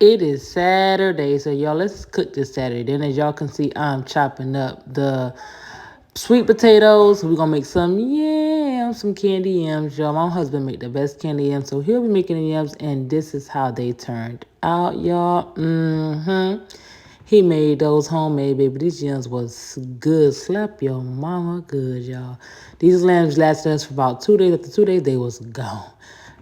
It is Saturday, so y'all, let's cook this Saturday. Then, as y'all can see, I'm chopping up the sweet potatoes. We're gonna make some yams, some candy yams, y'all. My husband make the best candy yams, so he'll be making the yams, and this is how they turned out, y'all. He made those homemade, baby. These yams was good. Slap your mama good, y'all. These lambs lasted us for about 2 days. After 2 days, they was gone.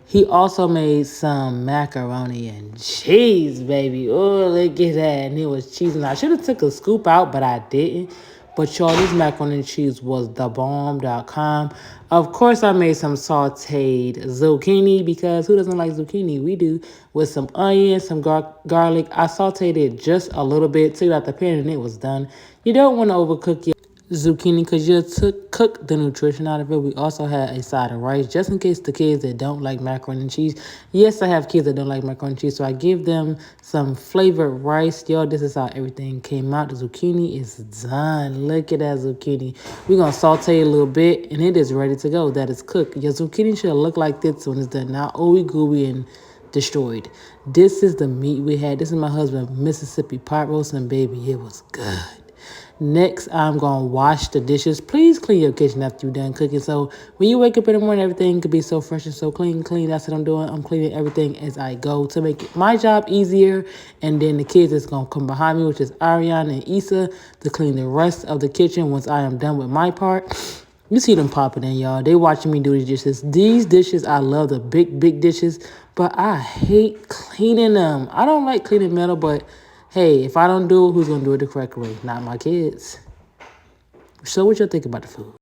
He also made some macaroni and cheese, baby. Oh, look at that. And it was cheese. And I should have took a scoop out, but I didn't. But y'all, this macaroni and cheese was thebomb.com. Of course, I made some sauteed zucchini because who doesn't like zucchini? We do. With some onions, some garlic. I sauteed it just a little bit, took it out the pan, and it was done. You don't want to overcook your zucchini because you cook the nutrition out of it. We also had a side of rice just in case the kids that don't like macaroni and cheese. Yes, I have kids that don't like macaroni and cheese, so I give them some flavored rice. Y'all, this is how everything came out. The zucchini is done. Look at that zucchini. We're going to saute it a little bit, and it is ready to go. That is cooked. Your zucchini should look like this when it's done. Not ooey gooey and destroyed. This is the meat we had. This is my husband Mississippi pot roast, and baby, it was good. Next, I'm going to wash the dishes. Please clean your kitchen after you're done cooking. So when you wake up in the morning, everything could be so fresh and so clean. That's what I'm doing. I'm cleaning everything as I go to make my job easier. And then the kids is going to come behind me, which is Ariana and Issa, to clean the rest of the kitchen once I am done with my part. You see them popping in, y'all. They watching me do these dishes. These dishes, I love the big dishes, but I hate cleaning them. I don't like cleaning metal, but hey, if I don't do it, who's going to do it the correct way? Not my kids. So what y'all think about the food?